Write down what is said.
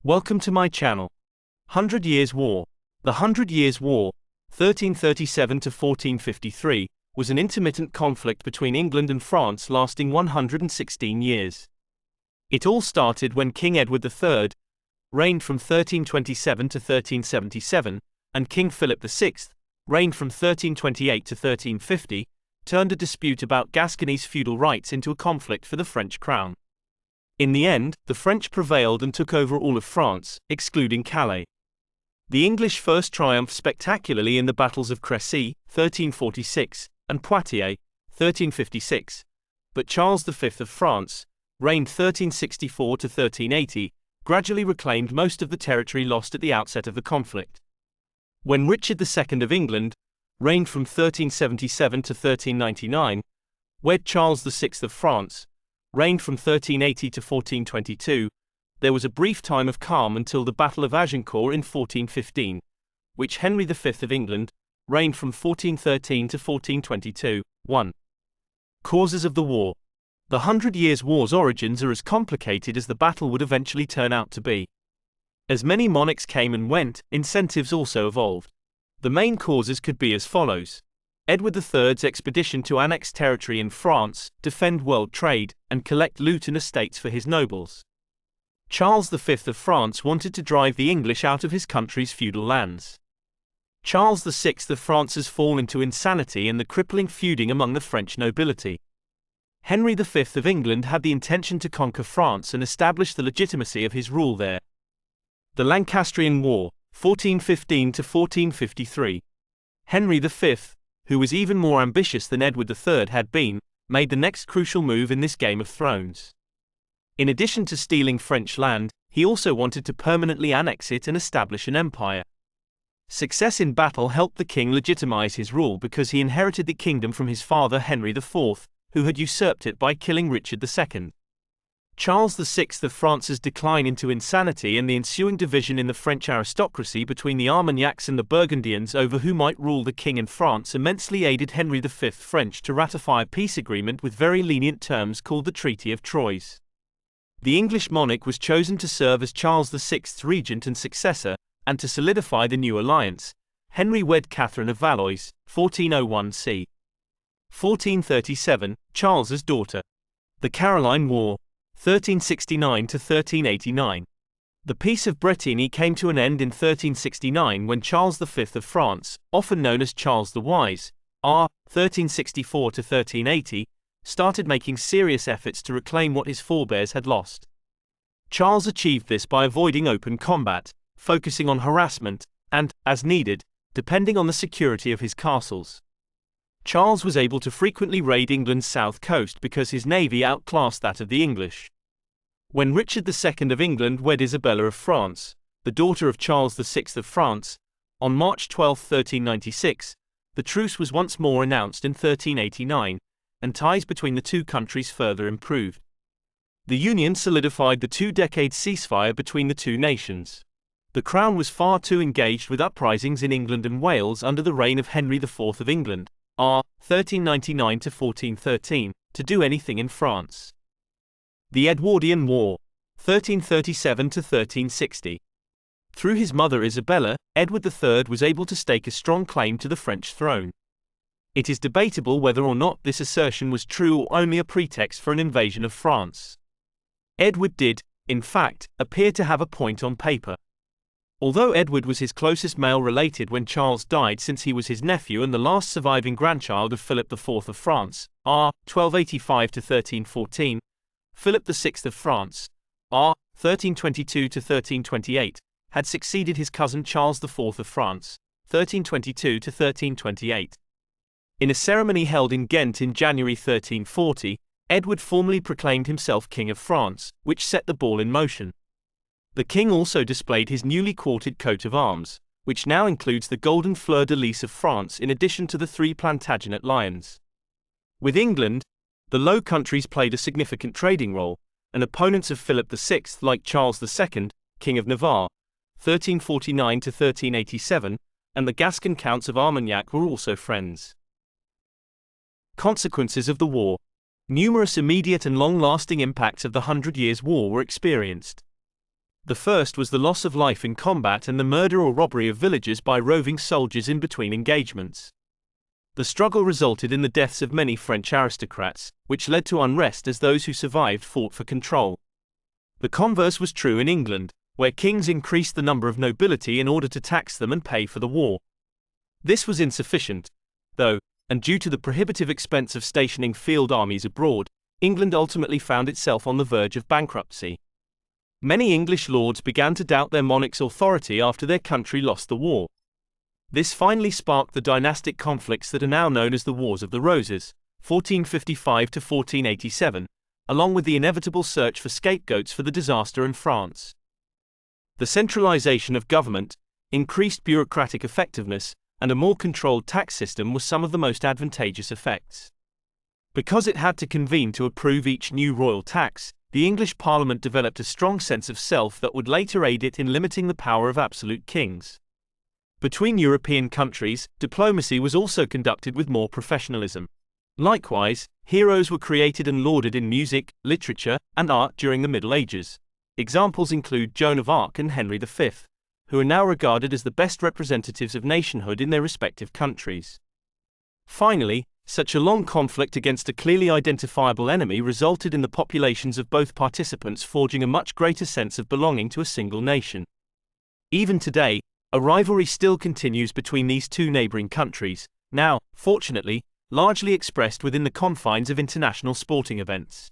Welcome to my channel. 100 Years' War. The 100 Years' War, 1337 to 1453, was an intermittent conflict between England and France lasting 116 years. It all started when King Edward III reigned from 1327 to 1377, and King Philip VI reigned from 1328 to 1350, turned a dispute about Gascony's feudal rights into a conflict for the French crown. In the end, the French prevailed and took over all of France, excluding Calais. The English first triumphed spectacularly in the battles of Crécy, 1346, and Poitiers, 1356, but Charles V of France, reigned 1364 to 1380, gradually reclaimed most of the territory lost at the outset of the conflict. When Richard II of England reigned from 1377 to 1399, wed Charles VI of France, reigned from 1380 to 1422, there was a brief time of calm until the Battle of Agincourt in 1415, which Henry V of England reigned from 1413 to 1422. 1. Causes of the war. The 100 Years' War's origins are as complicated as the battle would eventually turn out to be. As many monarchs came and went, incentives also evolved. The main causes could be as follows: Edward III's expedition to annex territory in France, defend world trade, and collect loot and estates for his nobles. Charles V of France wanted to drive the English out of his country's feudal lands. Charles VI of France's fall into insanity and the crippling feuding among the French nobility. Henry V of England had the intention to conquer France and establish the legitimacy of his rule there. The Lancastrian War, 1415 to 1453. Henry V, who was even more ambitious than Edward III had been, made the next crucial move in this Game of Thrones. In addition to stealing French land, he also wanted to permanently annex it and establish an empire. Success in battle helped the king legitimize his rule because he inherited the kingdom from his father Henry IV, who had usurped it by killing Richard II. Charles VI of France's decline into insanity and the ensuing division in the French aristocracy between the Armagnacs and the Burgundians over who might rule the king in France immensely aided Henry V French to ratify a peace agreement with very lenient terms called the Treaty of Troyes. The English monarch was chosen to serve as Charles VI's regent and successor, and to solidify the new alliance, Henry wed Catherine of Valois, 1401 c. 1437, Charles's daughter. The Caroline War, 1369 to 1389. The Peace of Bretigny came to an end in 1369 when Charles V of France, often known as Charles the Wise, r. 1364 to 1380, started making serious efforts to reclaim what his forebears had lost. Charles achieved this by avoiding open combat, focusing on harassment, and, as needed, depending on the security of his castles. Charles was able to frequently raid England's south coast because his navy outclassed that of the English. When Richard II of England wed Isabella of France, the daughter of Charles VI of France, on March 12, 1396, the truce was once more announced in 1389, and ties between the two countries further improved. The union solidified the two-decade ceasefire between the two nations. The crown was far too engaged with uprisings in England and Wales under the reign of Henry IV of England, r. 1399 to 1413, to do anything in France. The Edwardian War, 1337 to 1360. Through his mother Isabella, Edward III was able to stake a strong claim to the French throne. It is debatable whether or not this assertion was true or only a pretext for an invasion of France. Edward did, in fact, appear to have a point on paper. Although Edward was his closest male related when Charles died, since he was his nephew and the last surviving grandchild of Philip IV of France, r. 1285 to 1314, Philip VI of France, r. 1322 to 1328, had succeeded his cousin Charles IV of France, 1322 to 1328. In a ceremony held in Ghent in January 1340, Edward formally proclaimed himself King of France, which set the ball in motion. The king also displayed his newly quartered coat of arms, which now includes the golden fleur-de-lis of France in addition to the 3 Plantagenet lions. With England, the Low Countries played a significant trading role, and opponents of Philip VI like Charles II, King of Navarre, 1349 to 1387, and the Gascon Counts of Armagnac were also friends. Consequences of the war. Numerous immediate and long-lasting impacts of the 100 Years' War were experienced. The first was the loss of life in combat and the murder or robbery of villagers by roving soldiers in between engagements. The struggle resulted in the deaths of many French aristocrats, which led to unrest as those who survived fought for control. The converse was true in England, where kings increased the number of nobility in order to tax them and pay for the war. This was insufficient, though, and due to the prohibitive expense of stationing field armies abroad, England ultimately found itself on the verge of bankruptcy. Many English lords began to doubt their monarch's authority after their country lost the war. This finally sparked the dynastic conflicts that are now known as the Wars of the Roses, 1455 to 1487, along with the inevitable search for scapegoats for the disaster in France. The centralization of government, increased bureaucratic effectiveness, and a more controlled tax system were some of the most advantageous effects. Because it had to convene to approve each new royal tax, the English Parliament developed a strong sense of self that would later aid it in limiting the power of absolute kings. Between European countries, diplomacy was also conducted with more professionalism. Likewise, heroes were created and lauded in music, literature, and art during the Middle Ages. Examples include Joan of Arc and Henry V, who are now regarded as the best representatives of nationhood in their respective countries. Finally, such a long conflict against a clearly identifiable enemy resulted in the populations of both participants forging a much greater sense of belonging to a single nation. Even today, a rivalry still continues between these two neighboring countries, now, fortunately, largely expressed within the confines of international sporting events.